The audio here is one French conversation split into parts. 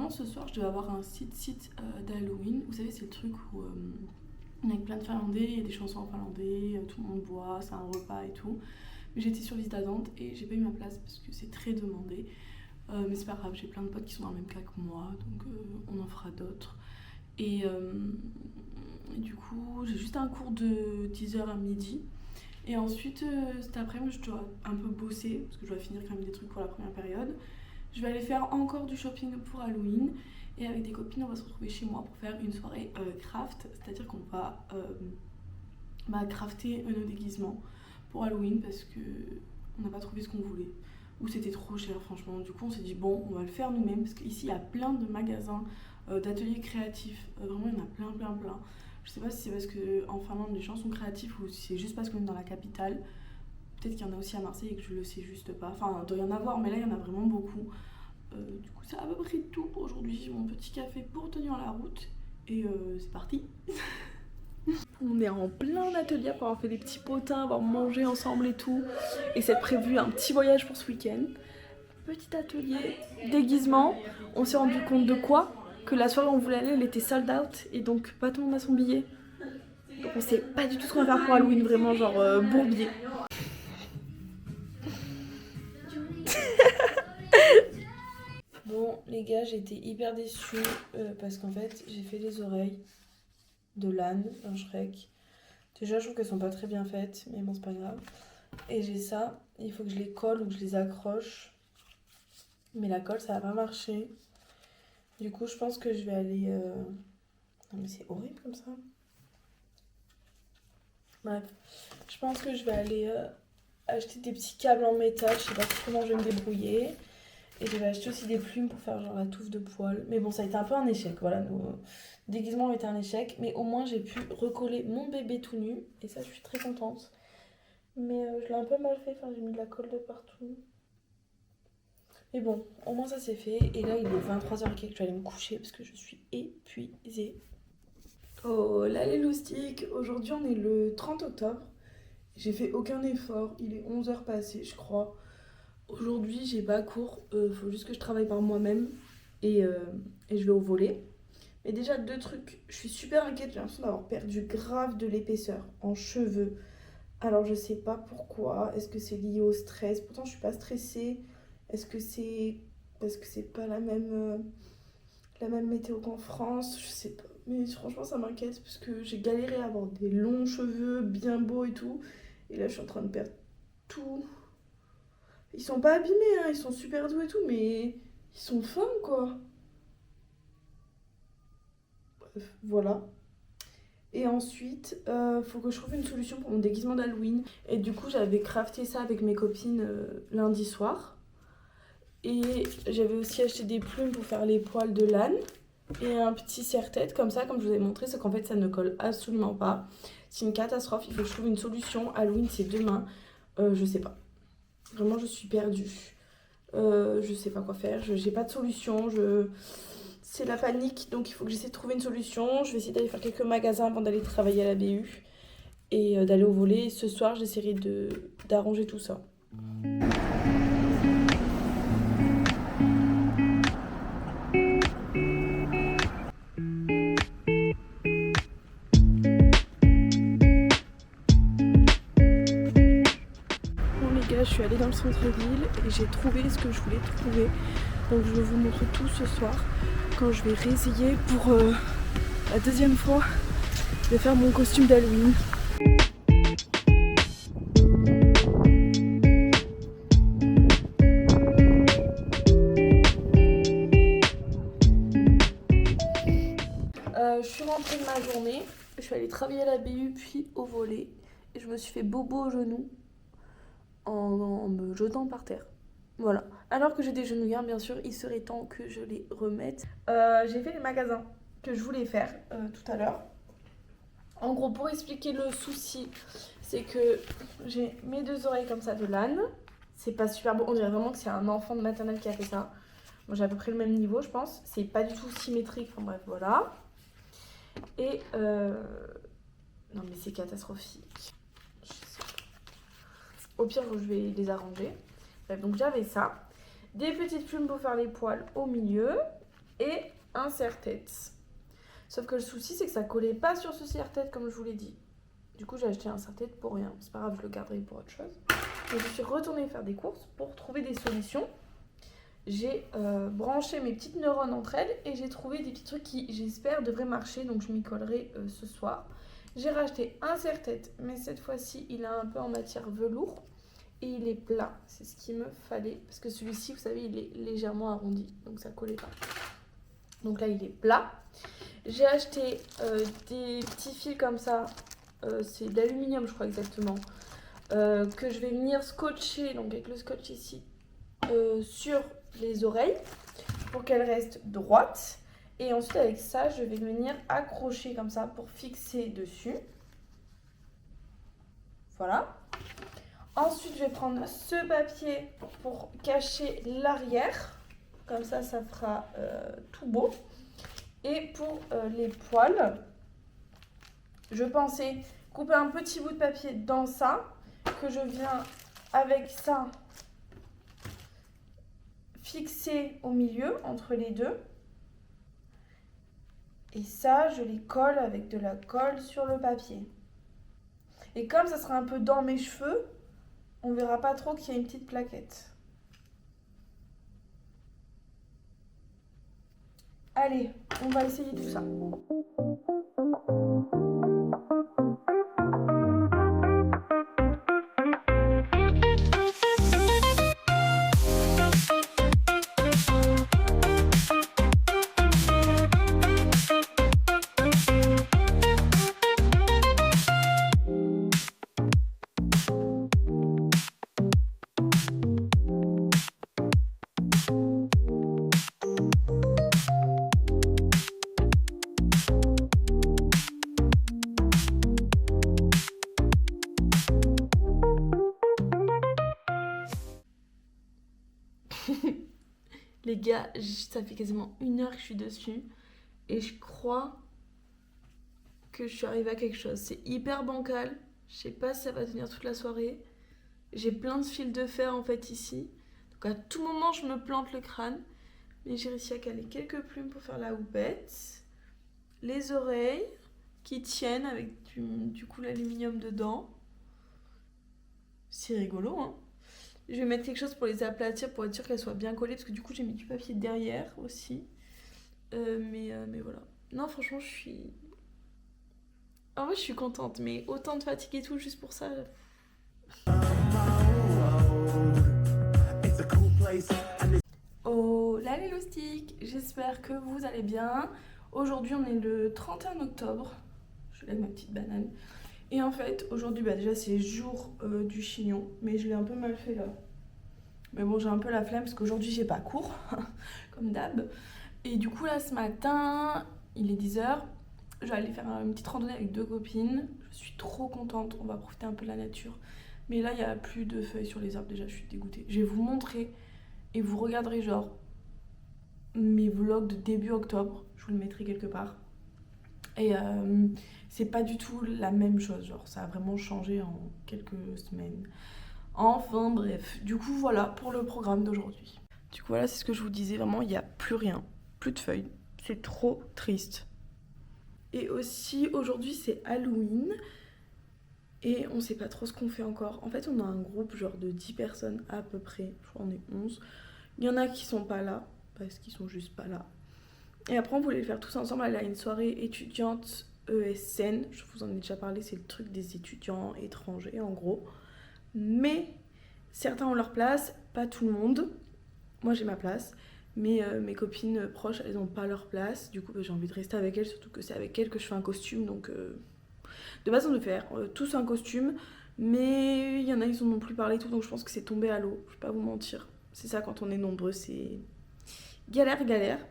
normalement ce soir je devais avoir un site d'Halloween. Vous savez, c'est le truc où avec plein de Finlandais, il y a des chansons en finlandais, tout le monde boit, c'est un repas et tout. Mais j'étais sur liste d'attente et j'ai pas eu ma place parce que c'est très demandé. Mais c'est pas grave, j'ai plein de potes qui sont dans le même cas que moi, donc on en fera d'autres. Et du coup, j'ai juste un cours de 10h à midi. Et ensuite, cet après-midi, je dois un peu bosser parce que je dois finir quand même des trucs pour la première période. Je vais aller faire encore du shopping pour Halloween. Et avec des copines, on va se retrouver chez moi pour faire une soirée craft. C'est-à-dire qu'on va crafter nos déguisements pour Halloween parce qu'on n'a pas trouvé ce qu'on voulait. Ou c'était trop cher, franchement. Du coup, on s'est dit, bon, on va le faire nous-mêmes. Parce qu'ici, il y a plein de magasins, d'ateliers créatifs. Vraiment, il y en a plein. Je sais pas si c'est parce qu'en Finlande, les gens sont créatifs ou si c'est juste parce qu'on est dans la capitale. Peut-être qu'il y en a aussi à Marseille et que je le sais juste pas. Enfin, il doit y en avoir, mais là, il y en a vraiment beaucoup. Du coup, c'est à peu près tout pour aujourd'hui. J'ai mon petit café pour tenir la route. Et c'est parti. On est en plein atelier pour avoir fait des petits potins, avoir mangé ensemble et tout. Et c'est prévu un petit voyage pour ce week-end. Petit atelier, déguisement. On s'est rendu compte de quoi? Que la soirée où on voulait aller, elle était sold out. Et donc, pas tout le monde a son billet. Donc on sait pas du tout ce qu'on va faire pour Halloween, vraiment genre bourbier. Bon les gars, j'ai été hyper déçue parce qu'en fait j'ai fait les oreilles de l'âne dans Shrek. Déjà je trouve qu'elles sont pas très bien faites, mais bon c'est pas grave. Et j'ai ça, il faut que je les colle ou que je les accroche. Mais la colle ça va pas marcher. Du coup je pense que je vais aller... Non mais c'est horrible comme ça. Bref, je pense que je vais aller acheter des petits câbles en métal, je sais pas comment je vais me débrouiller. Et je vais acheter aussi des plumes pour faire genre la touffe de poils. Mais bon, ça a été un peu un échec, voilà, nos déguisements ont été un échec. Mais au moins j'ai pu recoller mon bébé tout nu, et ça je suis très contente. Mais je l'ai un peu mal fait, enfin j'ai mis de la colle de partout. Mais bon, au moins ça c'est fait, et là il est 23h et quelques, je vais aller me coucher parce que je suis épuisée. Oh là les loustiques, aujourd'hui on est le 30 octobre. J'ai fait aucun effort, il est 11h passé je crois. Aujourd'hui j'ai pas cours, faut juste que je travaille par moi-même et je vais au volley. Mais déjà deux trucs, je suis super inquiète, j'ai l'impression d'avoir perdu grave de l'épaisseur en cheveux. Alors je sais pas pourquoi, est-ce que c'est lié au stress? Pourtant je suis pas stressée. Est-ce que c'est parce que c'est pas la même météo qu'en France? Je sais pas. Mais franchement ça m'inquiète parce que j'ai galéré à avoir des longs cheveux bien beaux et tout. Et là je suis en train de perdre tout. Ils sont pas abîmés, hein, ils sont super doux et tout, mais ils sont fins quoi. Bref, voilà. Et ensuite, faut que je trouve une solution pour mon déguisement d'Halloween. Et du coup, j'avais crafté ça avec mes copines lundi soir. Et j'avais aussi acheté des plumes pour faire les poils de l'âne. Et un petit serre-tête comme ça, comme je vous ai montré, c'est qu'en fait ça ne colle absolument pas. C'est une catastrophe, il faut que je trouve une solution. Halloween c'est demain, je sais pas. Vraiment je suis perdue. Je sais pas quoi faire, j'ai pas de solution, c'est la panique, donc il faut que j'essaie de trouver une solution. Je vais essayer d'aller faire quelques magasins avant d'aller travailler à la BU et d'aller au volley. Ce soir j'essaierai d'arranger tout ça. Je suis allée dans le centre-ville et j'ai trouvé ce que je voulais trouver. Donc je vais vous montrer tout ce soir quand je vais réessayer pour la deuxième fois de faire mon costume d'Halloween. Je suis rentrée de ma journée, je suis allée travailler à la BU puis au volley et je me suis fait bobo au genou en me jetant par terre. Voilà. Alors que j'ai des genouillères, bien sûr, il serait temps que je les remette. J'ai fait les magasins que je voulais faire tout à l'heure. En gros, pour expliquer le souci, c'est que j'ai mes deux oreilles comme ça de l'âne. C'est pas super beau. On dirait vraiment que c'est un enfant de maternelle qui a fait ça. Moi, j'ai à peu près le même niveau, je pense. C'est pas du tout symétrique. Enfin bref, voilà. Et non, mais c'est catastrophique. Je sais pas. Au pire, je vais les arranger. Bref, donc j'avais ça. Des petites plumes pour faire les poils au milieu. et un serre-tête. Sauf que le souci, c'est que ça collait pas sur ce serre-tête comme je vous l'ai dit. Du coup, j'ai acheté un serre-tête pour rien. C'est pas grave, je le garderai pour autre chose. Donc, je suis retournée faire des courses pour trouver des solutions. J'ai branché mes petites neurones entre elles et j'ai trouvé des petits trucs qui, j'espère, devraient marcher. Donc, je m'y collerai ce soir. J'ai racheté un serre-tête, mais cette fois-ci, il est un peu en matière velours et il est plat. C'est ce qu'il me fallait parce que celui-ci, vous savez, il est légèrement arrondi, donc ça collait pas. Donc là, il est plat. J'ai acheté des petits fils comme ça. C'est de l'aluminium, je crois exactement. Que je vais venir scotcher, donc avec le scotch ici, sur les oreilles pour qu'elles restent droites. Et ensuite, avec ça, je vais venir accrocher comme ça pour fixer dessus. Voilà. Ensuite, je vais prendre ce papier pour cacher l'arrière. Comme ça fera tout beau. Et pour les poils, je pensais couper un petit bout de papier dans ça, que je viens avec ça fixer au milieu, entre les deux. Et ça, je les colle avec de la colle sur le papier. Et comme ça sera un peu dans mes cheveux, on verra pas trop qu'il y a une petite plaquette. Allez, on va essayer tout ça. Les gars, ça fait quasiment 1 heure que je suis dessus et je crois que je suis arrivée à quelque chose. C'est hyper bancal, je sais pas si ça va tenir toute la soirée. J'ai plein de fils de fer en fait ici, donc à tout moment je me plante le crâne. Mais j'ai réussi à caler quelques plumes pour faire la houppette. Les oreilles qui tiennent avec du coup l'aluminium dedans. C'est rigolo, hein. Je vais mettre quelque chose pour les aplatir pour être sûr qu'elles soient bien collées parce que du coup j'ai mis du papier derrière aussi. Mais voilà. Non, franchement, je suis. En vrai, je suis contente, mais autant de fatigue et tout juste pour ça. Oh là les loustiques, j'espère que vous allez bien. Aujourd'hui on est le 31 octobre. Je lève ma petite banane. Et en fait, aujourd'hui, déjà c'est jour du chignon, mais je l'ai un peu mal fait là. Mais bon, j'ai un peu la flemme parce qu'aujourd'hui j'ai pas cours, comme d'hab. Et du coup là ce matin, il est 10h, je vais aller faire une petite randonnée avec 2 copines. Je suis trop contente, on va profiter un peu de la nature. Mais là il n'y a plus de feuilles sur les arbres, déjà je suis dégoûtée. Je vais vous montrer et vous regarderez genre mes vlogs de début octobre, je vous le mettrai quelque part. Et c'est pas du tout la même chose, genre ça a vraiment changé en quelques semaines. Enfin bref, du coup voilà pour le programme d'aujourd'hui. Du coup voilà, c'est ce que je vous disais, vraiment il n'y a plus rien, plus de feuilles, c'est trop triste. Et aussi aujourd'hui c'est Halloween et on sait pas trop ce qu'on fait encore. En fait on a un groupe genre de 10 personnes à peu près, je crois on est 11. Il y en a qui sont pas là, parce qu'ils sont juste pas là. Et après on voulait le faire tous ensemble, aller à une soirée étudiante ESN, je vous en ai déjà parlé, c'est le truc des étudiants étrangers en gros. Mais certains ont leur place, pas tout le monde. Moi j'ai ma place, mais mes copines proches elles n'ont pas leur place. Du coup j'ai envie de rester avec elles, surtout que c'est avec elles que je fais un costume. Donc de base on devait faire tous un costume, mais il y en a ils en ont plus parlé et tout, donc je pense que c'est tombé à l'eau. Je vais pas vous mentir, c'est ça quand on est nombreux, c'est galère.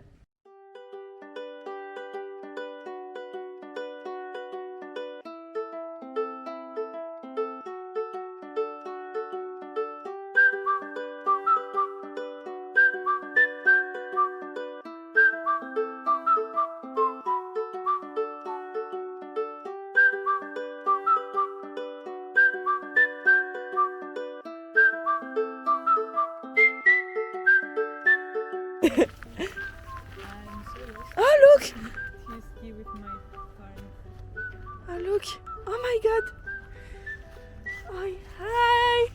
look! To ski with my parents. Oh, look! Oh my god! Oh, hi!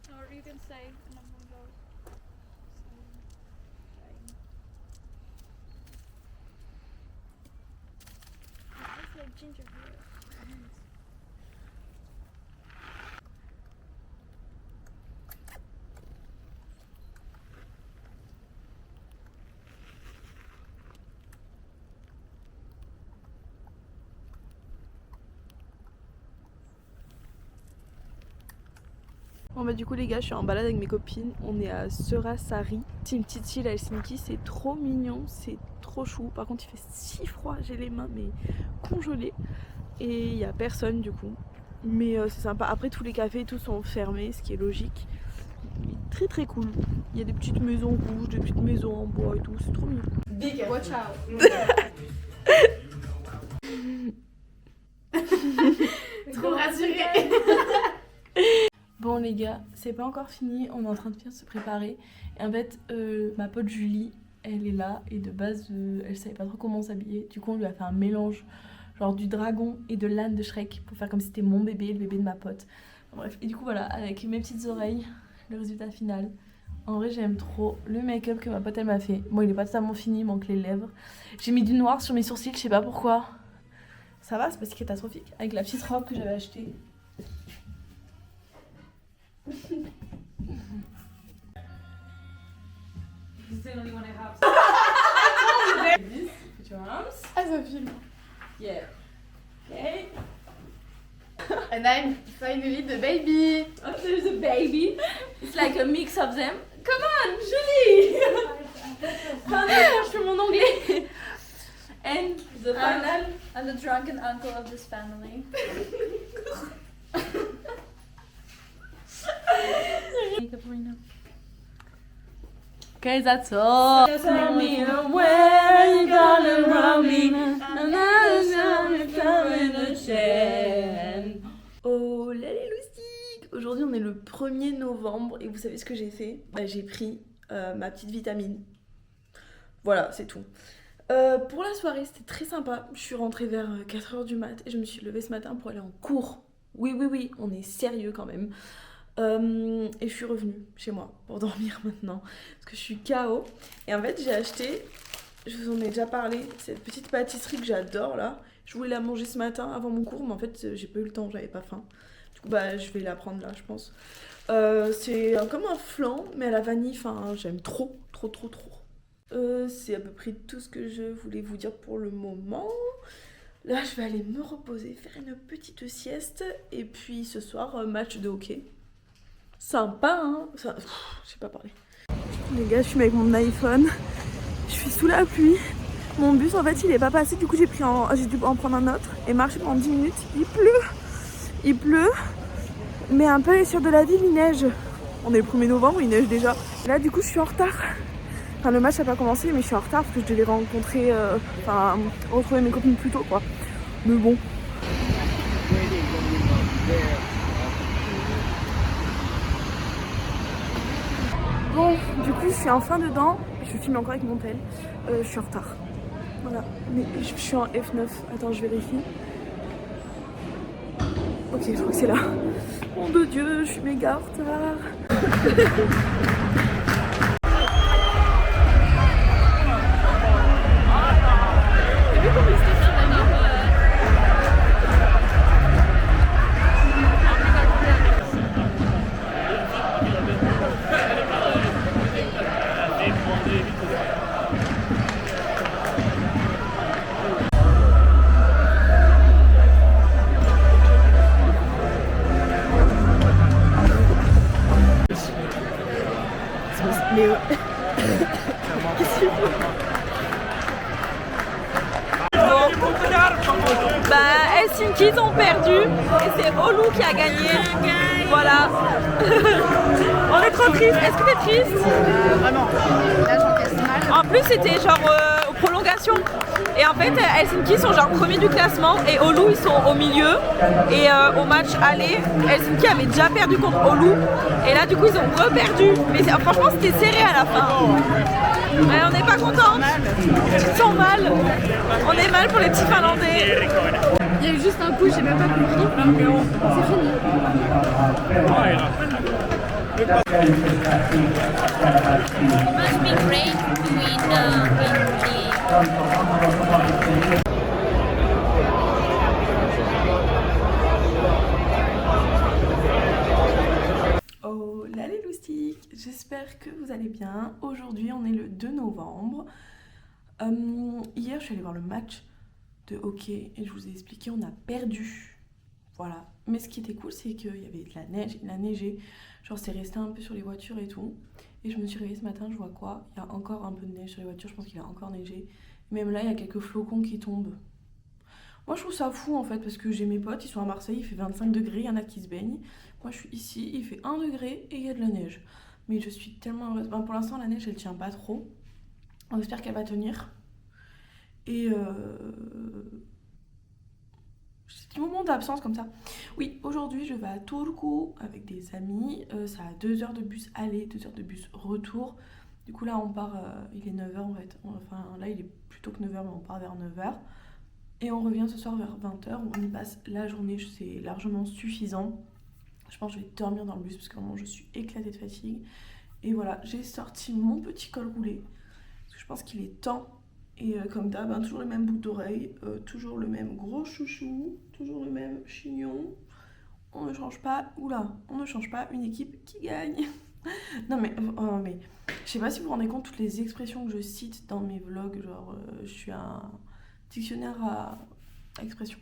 Or you can stay and I'm gonna go. It's like gingerbread. Bon bah du coup les gars, je suis en balade avec mes copines, on est à Surasari. C'est une petite île à Helsinki, c'est trop mignon, c'est trop chou. Par contre il fait si froid, j'ai les mains mais congelées. Et il y a personne du coup. Mais c'est sympa, après tous les cafés et tout sont fermés, ce qui est logique. Mais très très cool. Il y a des petites maisons rouges, des petites maisons en bois et tout, c'est trop mignon. Watch out. Trop rassurée. Bon les gars, c'est pas encore fini, on est en train de bien se préparer. Et en fait, ma pote Julie, elle est là et de base, elle savait pas trop comment s'habiller. Du coup, on lui a fait un mélange, genre du dragon et de l'âne de Shrek pour faire comme si c'était mon bébé, le bébé de ma pote. Bref, et du coup voilà, avec mes petites oreilles, le résultat final. En vrai, j'aime trop le make-up que ma pote elle m'a fait. Bon, il est pas totalement fini, il manque les lèvres. J'ai mis du noir sur mes sourcils, je sais pas pourquoi. Ça va, c'est pas si catastrophique. Avec la petite robe que j'avais achetée. Put your arms. As a film. Yeah. Okay. And I'm finally the baby. Oh, there's a baby. It's like a mix of them. Come on, Julie. Je fais mon anglais. And the final. I'm the drunken uncle of this family. Makeup right now. Okay, that's all. Tell me where you gonna run me. Oh là les loustiques. Aujourd'hui on est le 1er novembre et vous savez ce que j'ai fait? Bah, j'ai pris ma petite vitamine. Voilà, c'est tout. Pour la soirée, c'était très sympa. Je suis rentrée vers 4h du mat et je me suis levée ce matin pour aller en cours. Oui, on est sérieux quand même. Et je suis revenue chez moi pour dormir maintenant parce que je suis KO. Et en fait, j'ai acheté, je vous en ai déjà parlé, cette petite pâtisserie que j'adore là. Je voulais la manger ce matin avant mon cours, mais en fait, j'ai pas eu le temps, j'avais pas faim. Du coup, bah, je vais la prendre là, je pense. C'est comme un flan, mais à la vanille. Enfin, j'aime trop. C'est à peu près tout ce que je voulais vous dire pour le moment. Là, je vais aller me reposer, faire une petite sieste. Et puis ce soir, match de hockey. Sympa, hein? Ça, je sais pas parler. Les gars, je suis avec mon iPhone. Je suis sous la pluie. Mon bus, en fait, il est pas passé. Du coup, j'ai dû en prendre un autre et marcher pendant 10 minutes. Il pleut. Mais un peu sur de la ville, il neige. On est le 1er novembre, il neige déjà. Et là du coup je suis en retard. Enfin le match n'a pas commencé mais je suis en retard parce que je devais rencontrer, retrouver mes copines plus tôt quoi. Mais bon. Bon, du coup je suis enfin dedans. Je filme encore avec mon tel. Je suis en retard. Voilà. Mais je suis en F9. Attends, je vérifie. Ok, je crois que c'est là. Mon de Dieu, je suis méga en retard. Mais qu'est-ce qu'il faut? Bah, Helsinki ils ont perdu et c'est Oulu qui a gagné. Voilà. On est trop triste. Est-ce que t'es triste? Vraiment. Là, j'encaisse mal. En plus, c'était genre aux prolongations. Et en fait, Helsinki sont genre premiers du classement et Oulu ils sont au milieu. Et au match aller, Helsinki avait déjà perdu contre Oulu. Et là, du coup, ils ont reperdu. Mais franchement, c'était serré à la fin. Ouais, on n'est pas contents. Ils sont mal. On est mal pour les petits Finlandais. Il y a eu juste un coup, j'ai même pas compris. C'est fini. It must be great to win Oh là les loustiques, j'espère que vous allez bien. Aujourd'hui on est le 2 novembre. Hier je suis allée voir le match de hockey et je vous ai expliqué on a perdu. Voilà. Mais ce qui était cool c'est qu'il y avait de la neige, il a neigé. Genre c'est resté un peu sur les voitures et tout. Et je me suis réveillée ce matin, je vois quoi? Il y a encore un peu de neige sur les voitures, je pense qu'il a encore neigé. Même là il y a quelques flocons qui tombent. Moi je trouve ça fou en fait parce que j'ai mes potes, ils sont à Marseille, il fait 25 degrés, il y en a qui se baignent. Moi je suis ici, il fait 1 degré et il y a de la neige. Mais je suis tellement heureuse. Pour l'instant la neige elle tient pas trop. On espère qu'elle va tenir. Et c'est des moments d'absence comme ça. Oui, aujourd'hui je vais à Turku avec des amis. Ça a 2 heures de bus aller, 2 heures de bus retour. Du coup là on part, il est 9h en fait. Enfin là il est plutôt que 9h mais on part vers 9h. Et on revient ce soir vers 20h. On y passe la journée, c'est largement suffisant. Je pense que je vais dormir dans le bus parce que vraiment je suis éclatée de fatigue. Et voilà, j'ai sorti mon petit col roulé. Parce que je pense qu'il est temps. Et comme d'hab, toujours les mêmes boucles d'oreilles, toujours le même gros chouchou, toujours le même chignon. On ne change pas, oula, on ne change pas une équipe qui gagne. Non mais je sais pas si vous vous rendez compte toutes les expressions que je cite dans mes vlogs, genre je suis un dictionnaire à expressions.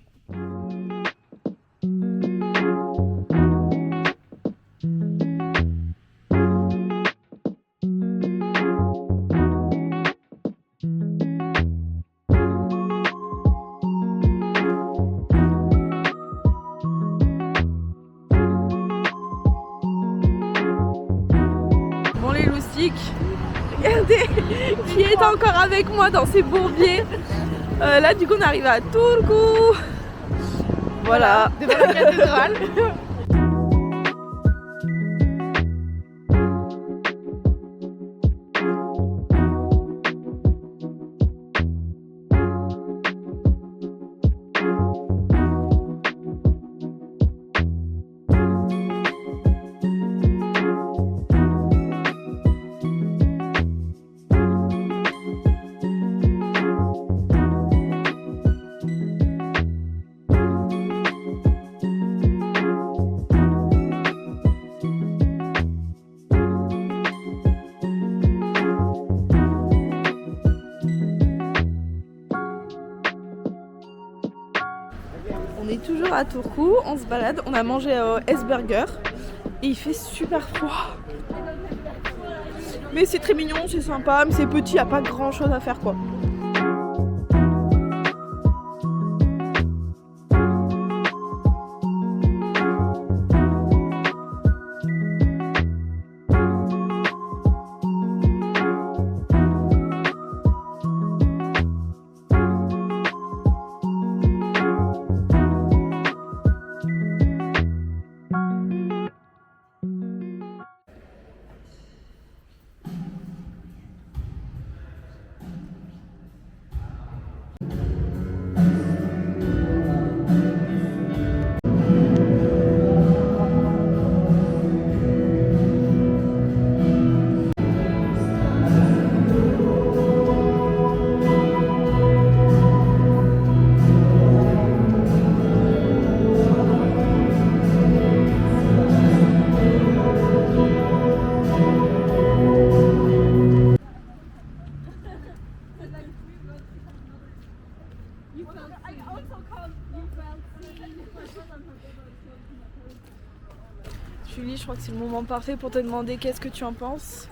Bon les loustiques, regardez qui est encore avec moi dans ces bourbiers. Là du coup on arrive à Turku. Voilà, Devant la cathédrale. On est toujours à Turku, on se balade, on a mangé au S-Burger et il fait super froid. Mais c'est très mignon, c'est sympa, mais c'est petit, il n'y a pas grand chose à faire quoi. Julie, je crois que c'est le moment parfait pour te demander qu'est-ce que tu en penses.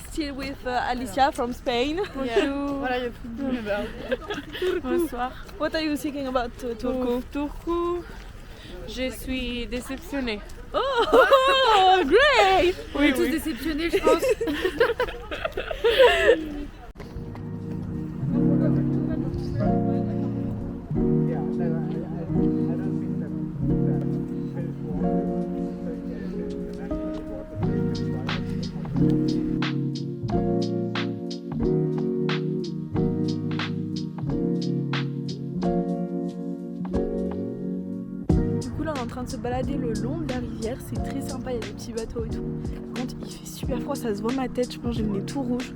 Still with Alicia from Spain. Bonjour. Voilà, il y a plus de about. Bonsoir. What are you thinking about Turku? Turku, je suis déceptionnée. Oh, great! On est tous déceptionnés, je pense. En train de se balader le long de la rivière, c'est très sympa, il y a des petits bateaux et tout. Par contre, il fait super froid, ça se voit ma tête, je pense que j'ai le nez tout rouge.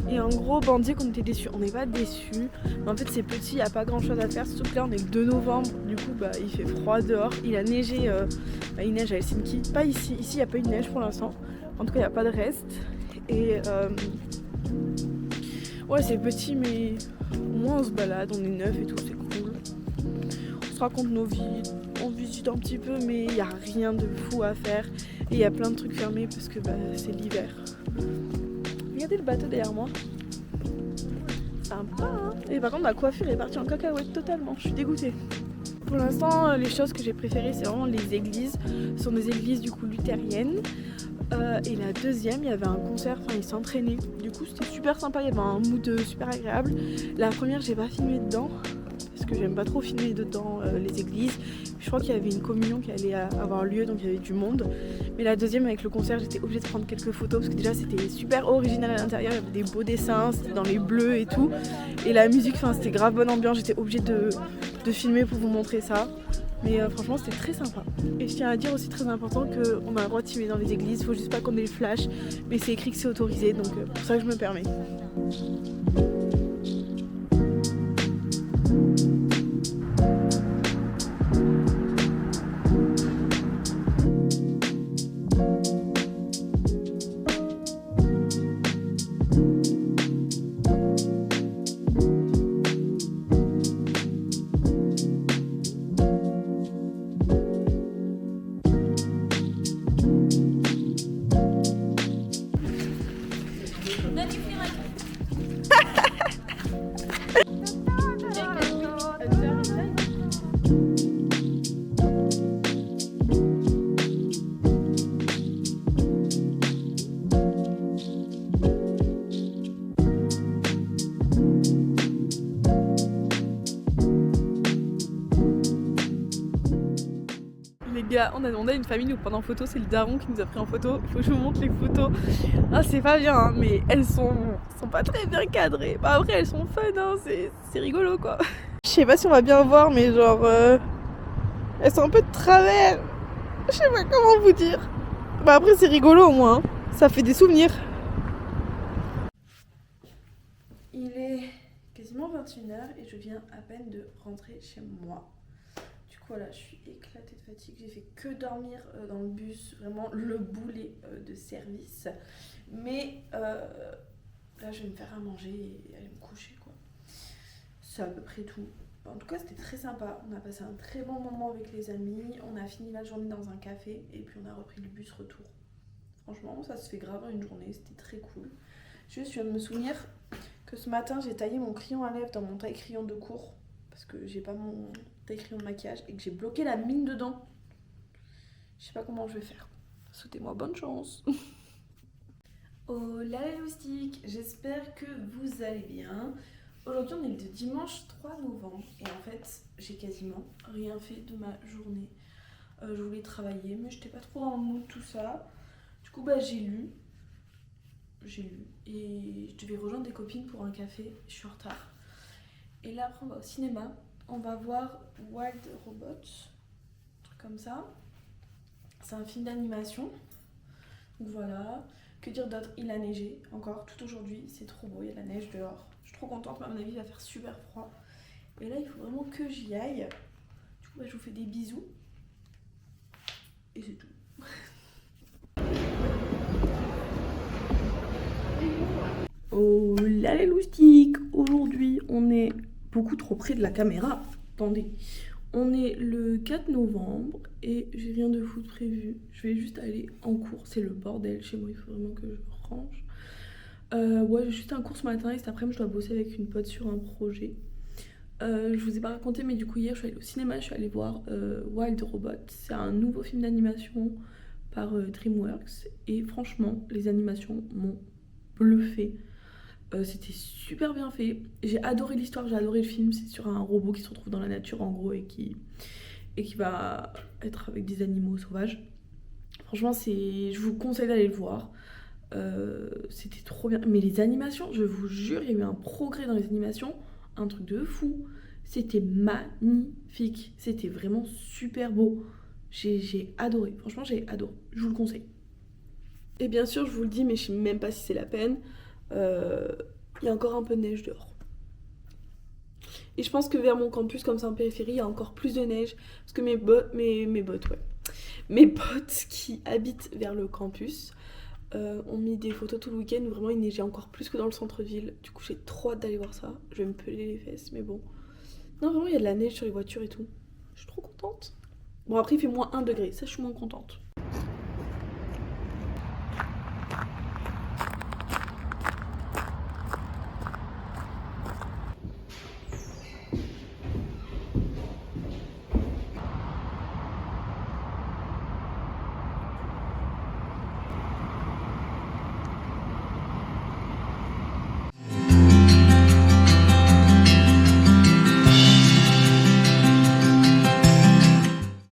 Et en gros, on disait qu'on était déçus, on n'est pas déçus. Mais en fait, c'est petit, il n'y a pas grand chose à faire, surtout que là, on est le 2 novembre, du coup, il fait froid dehors. Il a neigé, il neige à Helsinki, pas ici, il n'y a pas eu de neige pour l'instant. En tout cas, il n'y a pas de reste. Et ouais, c'est petit, mais au moins on se balade, on est neuf et tout, c'est cool. On se raconte nos vies. On visite un petit peu, mais il n'y a rien de fou à faire. Et il y a plein de trucs fermés parce que c'est l'hiver. Regardez le bateau derrière moi. Sympa, hein. Et par contre, ma coiffure est partie en cacahuète totalement. Je suis dégoûtée. Pour l'instant, les choses que j'ai préférées, c'est vraiment les églises. Ce sont des églises du coup luthériennes. Et la deuxième, il y avait un concert, enfin ils s'entraînaient. Du coup, c'était super sympa, il y avait un mood super agréable. La première, j'ai pas filmé dedans. Parce que j'aime pas trop filmer dedans les églises. Je crois qu'il y avait une communion qui allait avoir lieu, donc il y avait du monde. Mais la deuxième, avec le concert, j'étais obligée de prendre quelques photos parce que déjà c'était super original à l'intérieur, il y avait des beaux dessins, c'était dans les bleus et tout. Et la musique, c'était grave bonne ambiance, j'étais obligée de filmer pour vous montrer ça. Mais franchement, c'était très sympa. Et je tiens à dire aussi très important qu'on a le droit de filmer dans les églises, il faut juste pas qu'on ait le flash. Mais c'est écrit que c'est autorisé, donc pour ça que je me permets. On a demandé à une famille nous prendre en photo, c'est le daron qui nous a pris en photo. Il faut que je vous montre les photos. Ah, c'est pas bien, hein, mais elles sont pas très bien cadrées. Après, elles sont fun, hein, c'est rigolo quoi. Je sais pas si on va bien voir, mais genre elles sont un peu de travers. Je sais pas comment vous dire. Après, c'est rigolo au moins, hein. Ça fait des souvenirs. Il est quasiment 21h et je viens à peine de rentrer chez moi. Voilà, je suis éclatée de fatigue, j'ai fait que dormir dans le bus, vraiment le boulet de service. Mais là, je vais me faire à manger et aller me coucher, quoi. C'est à peu près tout. En tout cas, c'était très sympa. On a passé un très bon moment avec les amis. On a fini la journée dans un café et puis on a repris le bus retour. Franchement, ça se fait grave en une journée, c'était très cool. Juste, je viens de me souvenir que ce matin, j'ai taillé mon crayon à lèvres dans mon taille-crayon de cours parce que j'ai pas mon taille-crayon de maquillage et que j'ai bloqué la mine dedans. Je sais pas comment je vais faire. Souhaitez-moi bonne chance. Oh là les loustiques, j'espère que vous allez bien. Aujourd'hui on est le dimanche 3 novembre et en fait j'ai quasiment rien fait de ma journée. Je voulais travailler mais j'étais pas trop dans le mood tout ça. Du coup j'ai lu et je devais rejoindre des copines pour un café, je suis en retard. Et là après on va au cinéma. On va voir Wild Robots, un truc comme ça. C'est un film d'animation. Donc voilà. Que dire d'autre? Il a neigé encore tout aujourd'hui. C'est trop beau, il y a de la neige dehors. Je suis trop contente, mais à mon avis il va faire super froid. Et là il faut vraiment que j'y aille. Du coup je vous fais des bisous. Et c'est tout. Oh là les loustiques. Aujourd'hui on est beaucoup trop près de la caméra. Attendez, On est le 4 novembre et j'ai rien de fou de prévu. Je vais juste aller en cours. C'est le bordel chez moi, il faut vraiment que je range. Ouais, j'ai juste un cours ce matin et cet après-midi, je dois bosser avec une pote sur un projet. Je vous ai pas raconté, mais du coup, hier, je suis allée au cinéma, je suis allée voir Wild Robot. C'est un nouveau film d'animation par DreamWorks. Et franchement, les animations m'ont bluffé. C'était super bien fait. J'ai adoré l'histoire, j'ai adoré le film. C'est sur un robot qui se retrouve dans la nature en gros et qui va être avec des animaux sauvages. Franchement, je vous conseille d'aller le voir. C'était trop bien. Mais les animations, je vous jure, il y a eu un progrès dans les animations. Un truc de fou. C'était magnifique. C'était vraiment super beau. J'ai adoré. Franchement, j'ai adoré. Je vous le conseille. Et bien sûr, je vous le dis, mais je sais même pas si c'est la peine. Il y a encore un peu de neige dehors. Et je pense que vers mon campus, comme c'est en périphérie, il y a encore plus de neige. Parce que mes potes qui habitent vers le campus ont mis des photos tout le week-end où vraiment il neigeait encore plus que dans le centre-ville. Du coup, j'ai trop hâte d'aller voir ça. Je vais me peler les fesses, mais bon. Non, vraiment, il y a de la neige sur les voitures et tout. Je suis trop contente. Bon, après, il fait moins 1 degré. Ça, je suis moins contente.